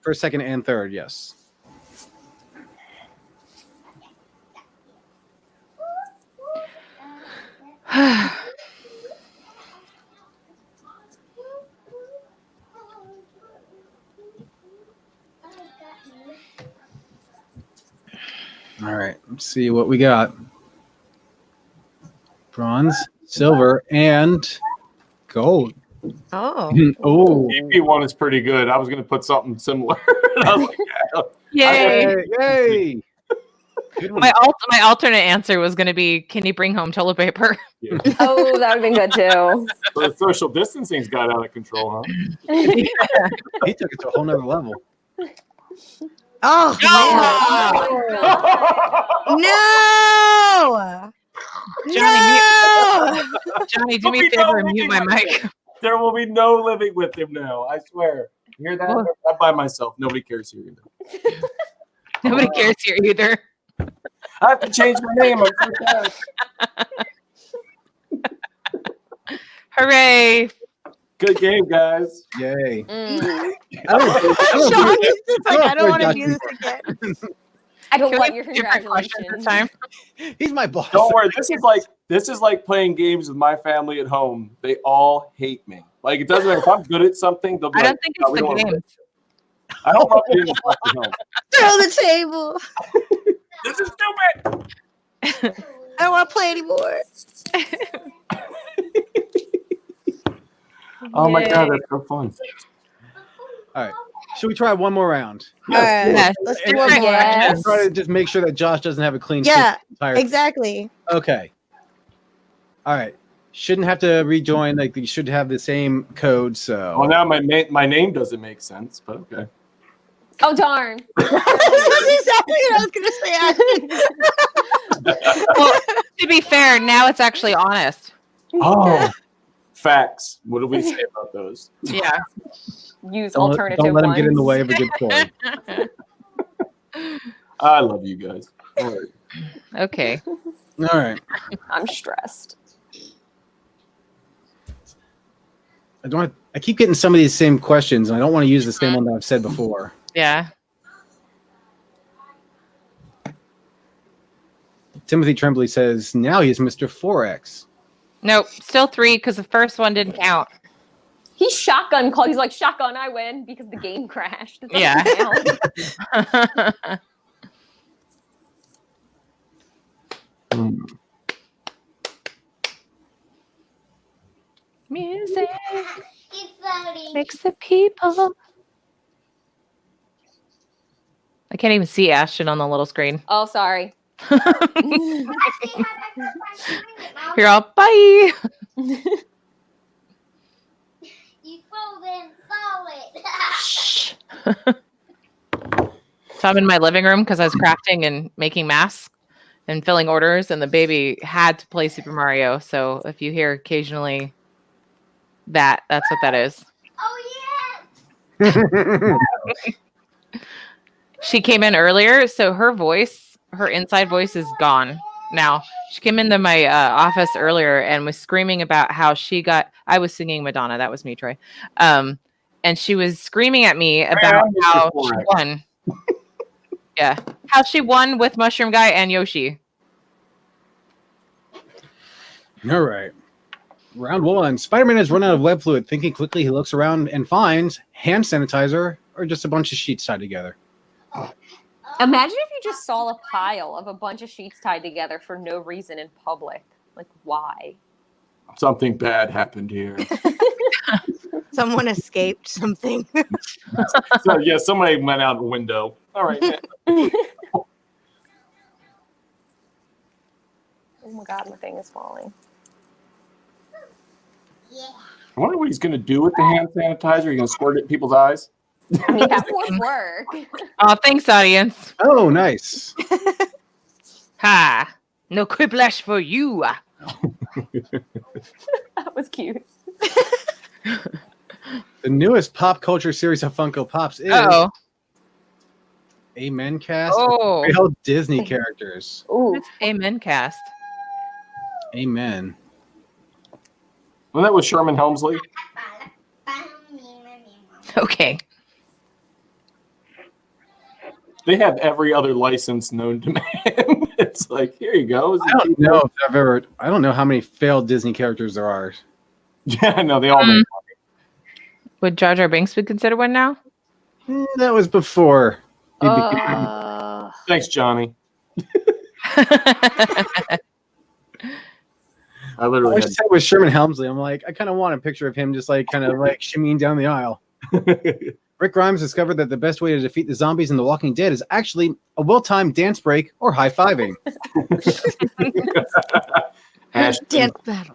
First, second, and third. Yes. All right. Let's see what we got. Bronze, silver, and gold. Oh. Oh. EP one is pretty good. I was going to put something similar. I was like, Yay. Yay. Good one. My alternate answer was going to be, can you bring home toilet paper? yeah. Oh, that would have been good too. So the social distancing's got out of control, huh? He took it to a whole nother level. Oh, Oh no. Johnny, No. Johnny, do me a favor and mute my mic. There will be no living with him now. I swear. You hear that? Oh. I'm by myself. Nobody cares here. Nobody cares here either. I have to change my name. I'm so sad. Hooray. Good game, guys. Yay. Mm. I don't Johnny's just like, I don't want to Josh do this again. I don't Can want we your have different questions congratulations. this time? He's my boss. Don't worry. This is like playing games with my family at home. They all hate me. Like, it doesn't matter if I'm good at something. They'll be I like, don't think "No, it's we the don't wanna game. play." I don't rub it in the at home. Throw the table. This is stupid. I don't want to play anymore. Oh my god, Yay. that's so fun. All right. Should we try one more round? All right, Yes. let's do And- one and- more. Yes. and try to just make sure that Josh doesn't have a clean Yeah, sheet the entire exactly. Okay. All right. Shouldn't have to rejoin. Like you should have the same code. So Well, now my name doesn't make sense, but okay. Oh darn! That's exactly what I was gonna say. Ashton. Well, to be fair, now it's actually honest. Oh, facts. What do we say about those? Yeah. Use don't, alternative don't let him ones. get in the way of a good story. I love you guys. All right. Okay. All right. I'm stressed. I keep getting some of these same questions, and I don't want to use the same one that I've said before. Yeah. Timothy Tremblay says now he's Mr. 4X. Nope. Still 3 because the first one didn't count. He shotgun called. He's like, shotgun, I win because the game crashed. It doesn't Yeah. count. Music makes the people. I can't even see Ashton on the little screen. Oh, sorry. You're all bye. Shh. So I'm in my living room because I was crafting and making masks and filling orders, and the baby had to play Super Mario. So if you hear occasionally that's what that is. She came in earlier, so her inside voice is gone now. She came into my office earlier and was screaming about how I was singing Madonna. That was me, Troy. And she was screaming at me about how she won. Yeah. How she won with Mushroom Guy and Yoshi. All right. Round 1. Spider-Man has run out of web fluid. Thinking quickly, he looks around and finds hand sanitizer or just a bunch of sheets tied together. Imagine if you just saw a pile of a bunch of sheets tied together for no reason in public. Like, why? Something bad happened here. Someone escaped something. So yeah, somebody went out the window. All right. Oh my god, my thing is falling. I wonder what he's going to do with the hand sanitizer. Are you going to squirt it in people's eyes? I mean, that would work. Oh, thanks, audience. Oh, nice. Ha! No quiplash for you. That was cute. The newest pop culture series of Funko Pops is Oh. Amen Cast. Oh. Real Disney characters. Ooh. It's Amen Cast. Amen. Well, that was Sherman Helmsley. Okay. They have every other license known to man. It's like, here you go. I don't know if I don't know how many failed Disney characters there are. Yeah, no, they all make Would Jar Jar Binks be considered one now? That was before. he became- Uh, Thanks, Johnny. I I literally just said it was Sherman Helmsley. I'm like, I kind of want a picture of him just like kind of like shimmying down the aisle. had Rick Grimes discovered that the best way to defeat the zombies in The Walking Dead is actually a well-timed dance break or high-fiving. Ashton. Dance battle.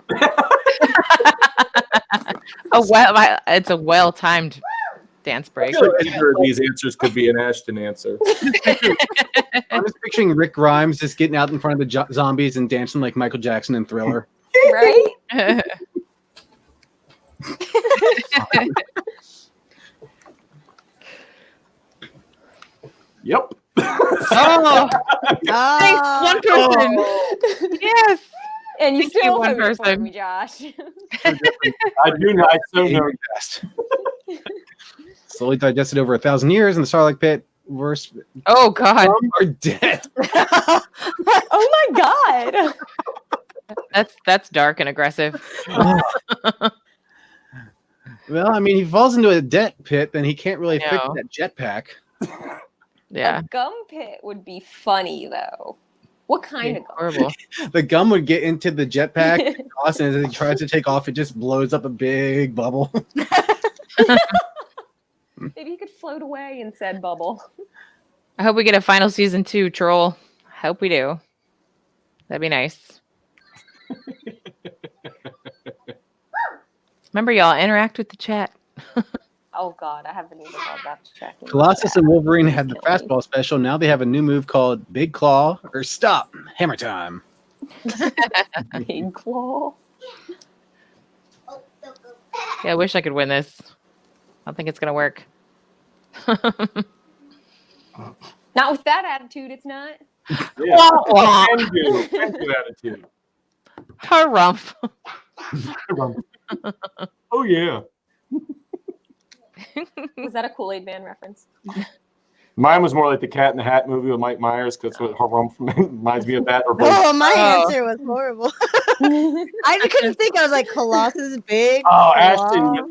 It's a well-timed dance I break. feel like either of these answers could be an Ashton answer. I'm just picturing Rick Grimes just getting out in front of the zombies and dancing like Michael Jackson in Thriller. right? Yep. Oh, thanks, one person. Yes. And you Thank you, still one voted for person. me, Josh. I do know. I so know. Cast. Slowly digested over 1,000 years in the Starlight Pit, versus Oh God, Gum or debt. Oh my god. that's dark and aggressive. Well, I mean, he falls into a debt pit, then he can't really I fix know. that jetpack. Yeah, A gum pit would be funny though. What kind of gum? horrible. The gum would get into the jetpack, toss, and as he tries to take off, it just blows up a big bubble. Maybe he could float away in said bubble. I hope we get a final season 2, Troll. I hope we do. That'd be nice. Remember, y'all, interact with the chat. Oh god, I haven't even thought about tracking. Colossus and Wolverine had the fastball special. Now they have a new move called Big Claw or Stop Hammer Time. Big claw. Yeah, I wish I could win this. I don't think it's gonna work. Not with that attitude, it's not. Yeah. Can do attitude. Harumph. Oh yeah. Was that a Kool-Aid Man reference? Mine was more like the Cat in the Hat movie with Mike Myers because what Harumph reminds me of that. Or both. Oh, my Oh. answer was horrible. I couldn't think. I was like, Colossus big. Oh, claw. Ashton with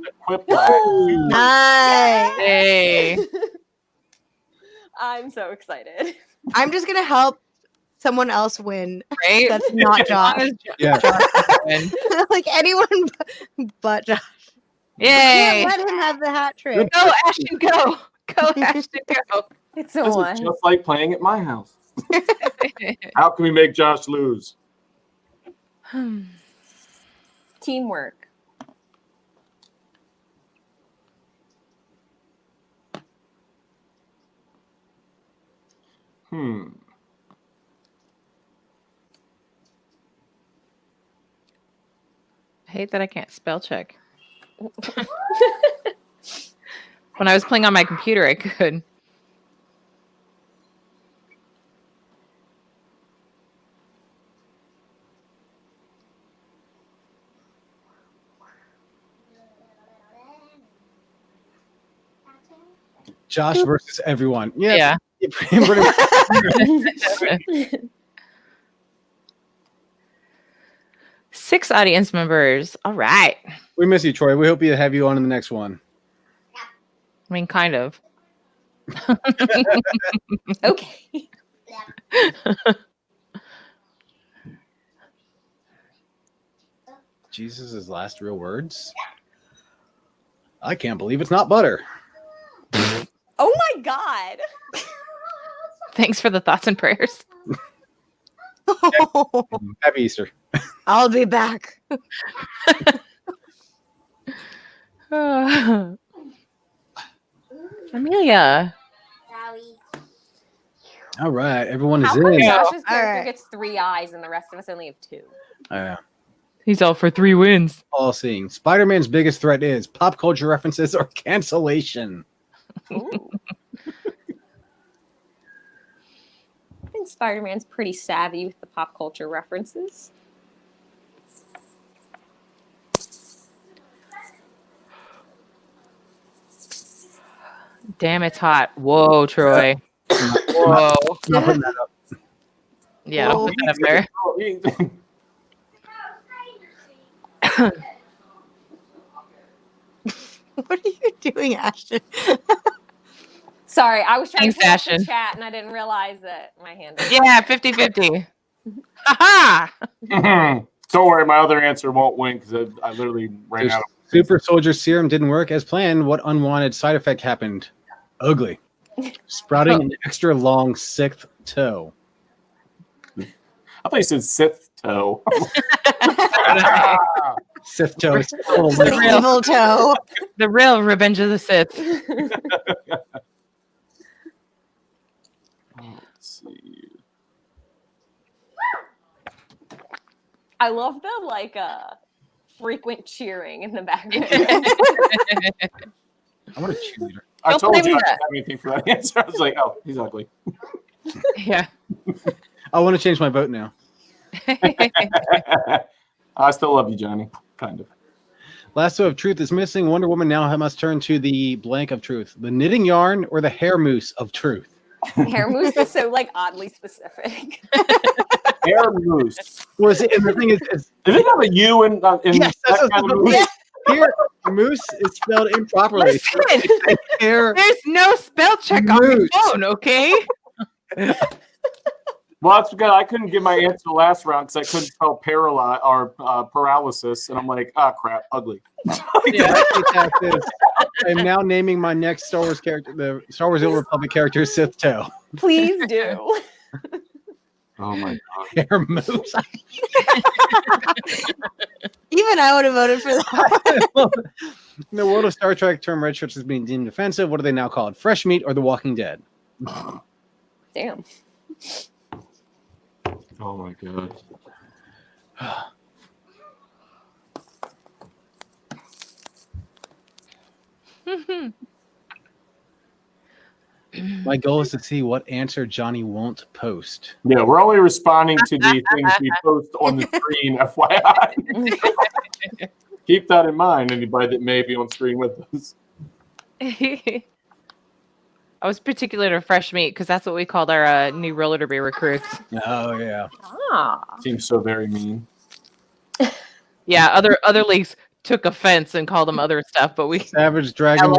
the Quiplash. Nice. Hey. I'm so excited. I'm just gonna help someone else win. Right? That's not As long Josh. as Yeah. Josh win. Like anyone but Josh. Yay! Can't let him have the hat trick. Go, Ashton, go. Go, Ashton, go. It's This on. is just like playing at my house. How can we make Josh lose? Teamwork. I hate that I can't spell check. When I was playing on my computer, I could. Josh versus everyone. Yeah. Yeah. Pretty much. 6 audience members. All right. We miss you, Troy. We hope you have you on in the next one. I mean, kind of. Okay. Jesus' last real words? I can't believe it's not butter. Oh my god. Thanks for the thoughts and prayers. Happy Easter. I'll be back. Amelia. All right. Everyone is How come in. Josh's character Alright. gets 3 eyes and the rest of us only have 2? He's all for 3 wins. All seeing. Spider-Man's biggest threat is pop culture references or cancellation. Ooh. I think Spider-Man's pretty savvy with the pop culture references. Damn, it's hot. Whoa, Troy. Whoa. Not putting that up. Yeah, don't put that up there. What are you doing, Ashton? Sorry, I was trying Thanks, to pull up the Ashton. chat and I didn't realize that my hand was Yeah, 50-50. Ha Don't worry, my other answer won't win because I literally ran There's out of Super Soldier Serum didn't work as planned. What unwanted side effect happened? Ugly. Sprouting an extra long 6th toe. I thought you said Sith toe. Sith toe. is a little The weird. evil toe. The real Revenge of the Sith. Let's see. I love the frequent cheering in the background. I want a cheerleader. I Don't told blame you I me didn't have anything for that answer. I was like, oh, he's ugly. Yeah. I want to change my vote now. I still love you, Johnny. Kind of. Lasso of Truth is missing. Wonder Woman now must turn to the blank of truth. The knitting yarn or the hair mousse of truth? Hair mousse is so like oddly specific. Hair mousse. Was it? And the thing is Does it have a U in yes, that's that kind of mousse? here. Moose is spelled improperly. Listen, Hair there's no spell check on my mousse. phone, okay? Well, that's because I couldn't give my answer the last round because I couldn't spell paralysis, and I'm like, crap, ugly. Yeah. I'm now naming my next Star Wars character, the Star Wars Old Republic character, Sith Toe. Please do. Oh my god. Hair moose. Even I would have voted for that. In the world of Star Trek, term red shirts is being deemed offensive. What are they now called? Fresh meat or The Walking Dead? Damn. Oh my god. My goal is to see what answer Johnny won't post. Yeah, we're only responding to the things we post on the screen, FYI. Keep that in mind, anybody that may be on screen with us. I was particular to fresh meat because that's what we called our new roller derby recruits. Oh yeah. Seems so very mean. Yeah, other leagues took offense and called them other stuff, but we Savage Dragon LA.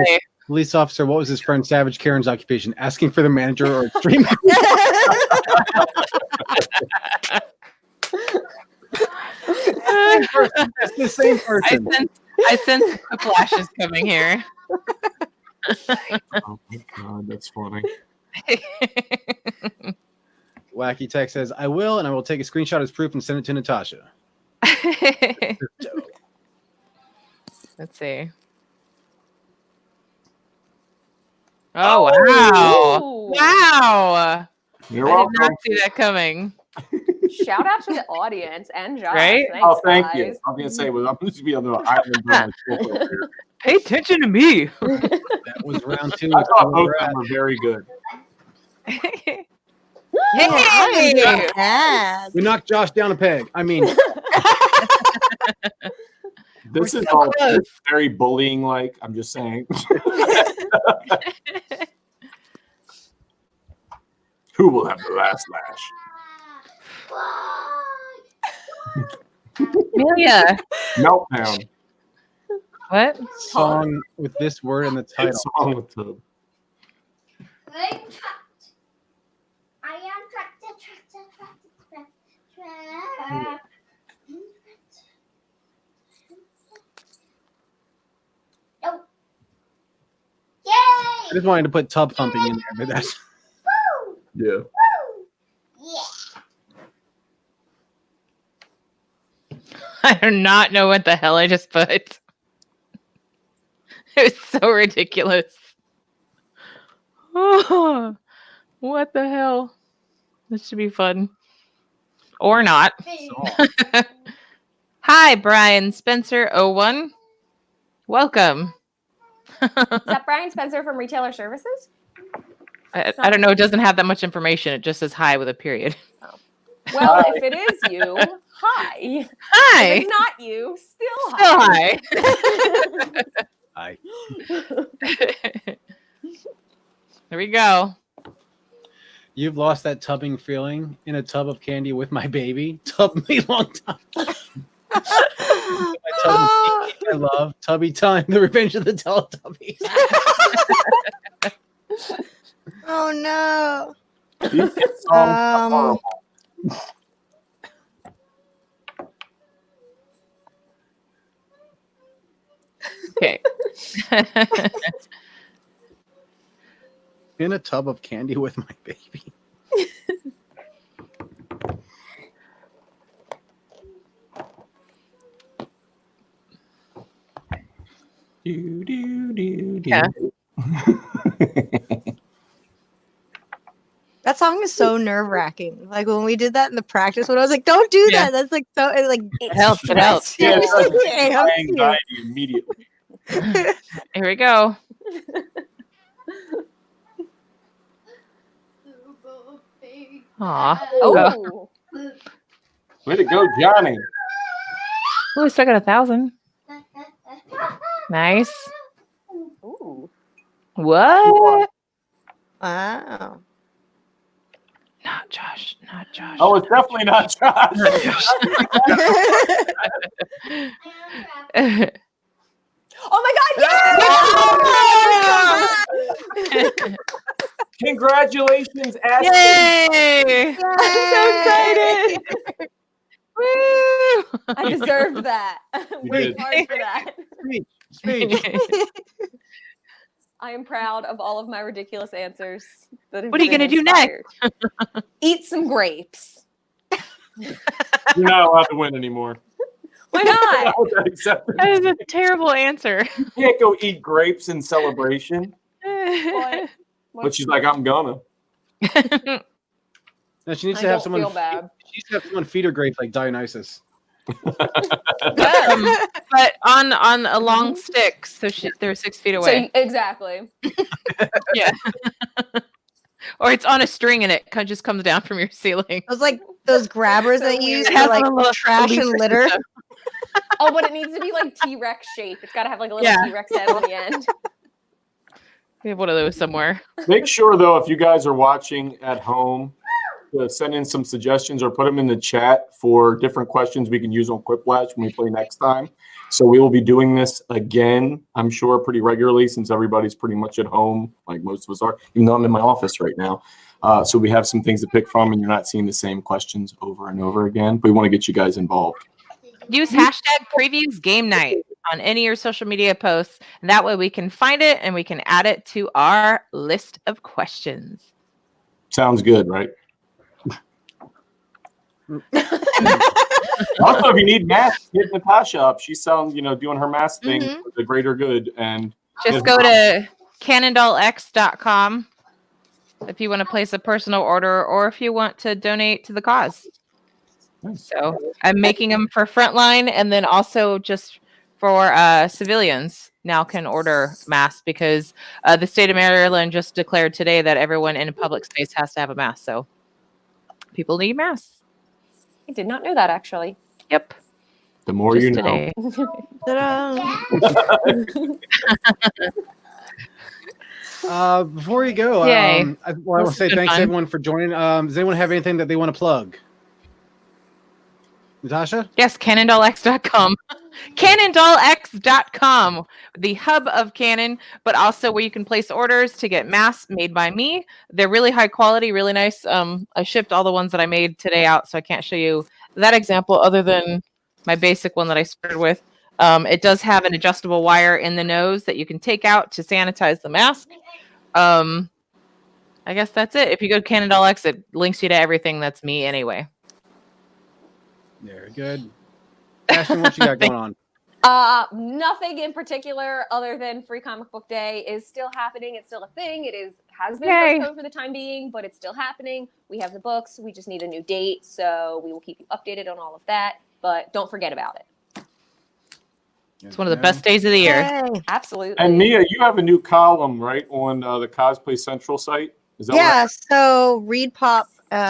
police officer. What was his friend Savage Karen's occupation? Asking for the manager or stream. It's the same person. I sense Quiplash is coming here. Oh my god, that's funny. Wacky Tech says, I will, and I will take a screenshot as proof and send it to Natasha. Let's see. Oh, wow. Ooh. Wow. You're I did not welcome. see that coming. Shout out to the audience and Josh. Right? Thanks, Oh, thank guys. you. I'm gonna say, I'm going to be on the island. By myself over here. Pay attention to me. That was round 2. I thought both of them were very good. Hey. Yeah. We knocked Josh down a peg. I mean, This We're is so all close. very bullying like. I'm just saying. Who will have the last lash? Amelia. Meltdown. What? song with this word in the title. It's song with the. I am tractor. Oh. Yay! I just wanted to put tub thumping in there, but that's Woo! Yeah. Woo! Yeah. I do not know what the hell I just put. It was so ridiculous. Oh, what the hell? This should be fun. Or not. Hi, Brian Spencer 01. Welcome. Is that Brian Spencer from Retailer Services? I don't know. It doesn't have that much information. It just says hi with a period. Well, if it is you, hi. Hi. If it's not you, still Still hi. hi. I. There we go. You've lost that tubbing feeling in a tub of candy with my baby. Tub me long time. My tub of candy I love Tubby Time, the Revenge of the Teletubbies. Oh no. These songs are horrible. Okay. In a tub of candy with my baby. Yeah. That song is so nerve wracking. Like when we did that in the practice, when I was like, "Don't do Yeah. that." That's like so. It, like It helps. It helps. Yeah, it does. It helps My you. anxiety immediately. Here we go. Aw. Oh, Way to go, Johnny. Oh, we still got 1,000. Nice. ooh. What? Wow. Josh. Not Josh. Oh, it's definitely not Josh. Oh my God! Yes! Congratulations, Ashton. Yay! I'm so excited. Woo! I deserved that. You Worked did. hard for that. Speech. I am proud of all of my ridiculous answers. That have What are you been gonna do inspired. Eat some grapes. You're not allowed to win anymore. Why not? That acceptance. That is a terrible answer. You can't go eat grapes in celebration. What? But she's like, I'm gonna. No, she needs I to have don't someone. feel bad. She needs to have someone feed her grapes like Dionysus. But on a long stick, so they're 6 feet away. So exactly. Yeah. Or it's on a string and it just comes down from your ceiling. Those like those grabbers So that you use It for has like a little trash and leaf litter. Oh, but it needs to be like T-Rex shape. It's got to have like a little Yeah. T-Rex head on the end. We have one of those somewhere. Make sure, though, if you guys are watching at home, to send in some suggestions or put them in the chat for different questions we can use on Quiplash when we play next time. So we will be doing this again, I'm sure, pretty regularly since everybody's pretty much at home, like most of us are, even though I'm in my office right now. So we have some things to pick from, and you're not seeing the same questions over and over again. But we want to get you guys involved. Use hashtag previews game night on any of your social media posts. And that way we can find it and we can add it to our list of questions. Sounds good, right? Also, if you need masks, hit Natasha up. She's doing her mask thing for the greater good. And Just go to cannondollx.com if you want to place a personal order or if you want to donate to the cause. So I'm making them for frontline and then also just for civilians now can order masks because the state of Maryland just declared today that everyone in a public space has to have a mask. So people need masks. I did not know that actually. Yep. the more Just you know. today. Before you go, Yay. I want to say been thanks fun. to everyone for joining. Does anyone have anything that they want to plug? Natasha? Yes, cannondollx.com. Cannondollx.com, the hub of Canon, but also where you can place orders to get masks made by me. They're really high quality, really nice. I shipped all the ones that I made today out, so I can't show you that example other than my basic one that I started with. It does have an adjustable wire in the nose that you can take out to sanitize the mask. I guess that's it. If you go to Cannondollx, it links you to everything that's me anyway. Very good. Ashton, what you got going on? Nothing in particular other than Free Comic Book Day is still happening. It's still a thing. Has been Yay. postponed for the time being, but it's still happening. We have the books. We just need a new date, so we will keep you updated on all of that. But don't forget about it. It's one of the best days of the year. Yay. Absolutely. And Mia, you have a new column, right, on the Cosplay Central site? Is that Yeah, right? so Reed Pop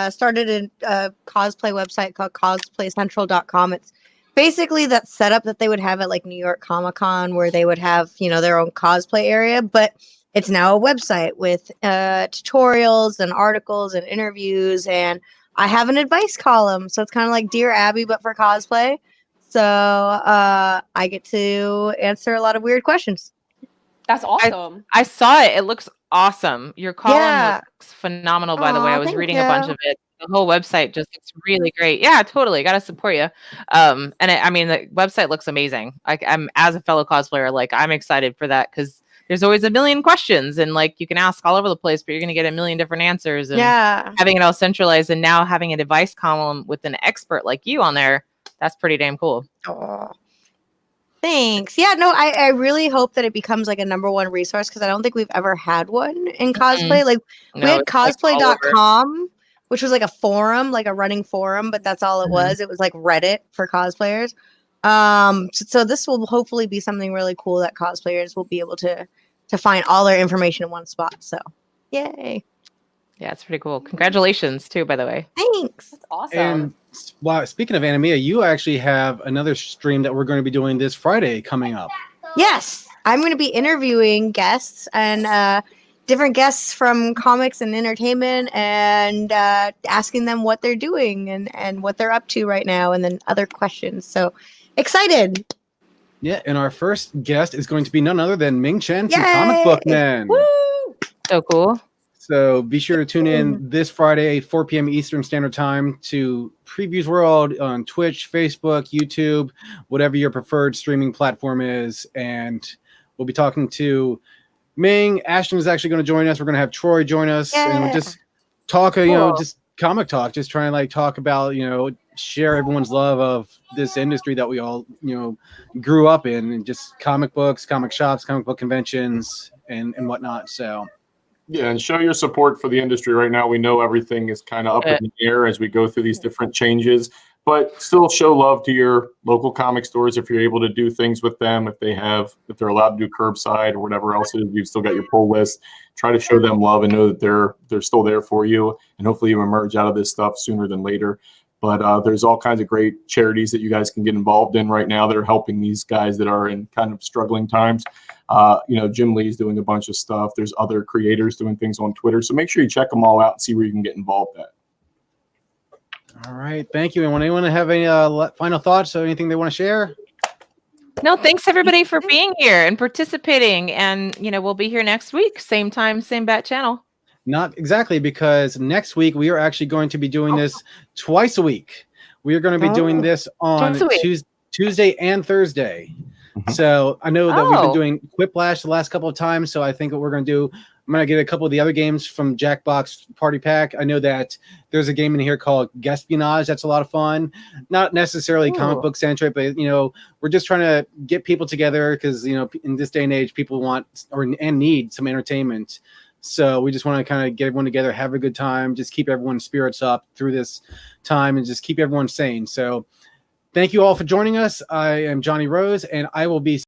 started a cosplay website called cosplaycentral.com. It's basically that setup that they would have at like New York Comic Con where they would have, their own cosplay area, but it's now a website with tutorials and articles and interviews. And I have an advice column. So it's kind of like Dear Abby, but for cosplay. So I get to answer a lot of weird questions. That's awesome. I saw it. It looks awesome. Your column Yeah. looks phenomenal, by the way. Aw, I was thank reading a bunch you. of it. The whole website just looks really great. Yeah, totally. Got to support you. And the website looks amazing. I'm as a fellow cosplayer, I'm excited for that because there's always a million questions and you can ask all over the place, but you're going to get a million different answers. And Yeah. having it all centralized and now having a device column with an expert like you on there, that's pretty damn cool. Aw. Thanks. Yeah, no, I really hope that it becomes like a number one resource because I don't think we've ever had one in cosplay. Like we No, had it's, all over. cosplay.com, which was like a forum, like a running forum, but that's all it was. It was like Reddit for cosplayers. So this will hopefully be something really cool that cosplayers will be able to find all their information in one spot. So yay. Yeah, it's pretty cool. Congratulations too, by the way. Thanks. That's awesome. And speaking of Anamia, you actually have another stream that we're going to be doing this Friday coming up. Yes, I'm going to be interviewing guests, and different guests from comics and entertainment, and asking them what they're doing and what they're up to right now, and then other questions. So excited. Yeah, and our first guest is going to be none other than Ming Chen from Yay! Comic Book Men. Woo! So cool. So be sure to tune in this Friday, 4 p.m. Eastern Standard Time to Previews World on Twitch, Facebook, YouTube, whatever your preferred streaming platform is. And we'll be talking to Ming. Ashton is actually going to join us. We're going to have Troy join us. And we'll just talk, just comic talk, just trying to like talk about, share everyone's love of this industry that we all, grew up in, and just comic books, comic shops, comic book conventions, and whatnot. So. Yeah, and show your support for the industry right now. We know everything is kind of up in the air as we go through these different changes, but still show love to your local comic stores if you're able to do things with them, if they're allowed to do curbside or whatever else it is. You've still got your pull list. Try to show them love and know that they're still there for you, and hopefully you emerge out of this stuff sooner than later. But there's all kinds of great charities that you guys can get involved in right now that are helping these guys that are in kind of struggling times. Jim Lee's doing a bunch of stuff. There's other creators doing things on Twitter. So make sure you check them all out and see where you can get involved at. All right. Thank you. And anyone have any final thoughts or anything they want to share? No, thanks everybody for being here and participating. And, we'll be here next week. Same time, same bat channel. Not exactly, because next week we are actually going to be doing this twice a week. We are going to be doing this on Tuesday and Thursday. So I know that we've been doing Quiplash the last couple of times. So I think what we're going to do, I'm going to get a couple of the other games from Jackbox Party Pack. I know that there's a game in here called Guespionage. That's a lot of fun. Not necessarily comic book centric, but, we're just trying to get people together because, in this day and age, people want and need some entertainment. So we just want to kind of get everyone together, have a good time, just keep everyone's spirits up through this time and just keep everyone sane. So thank you all for joining us. I am Johnny Rose, and I will be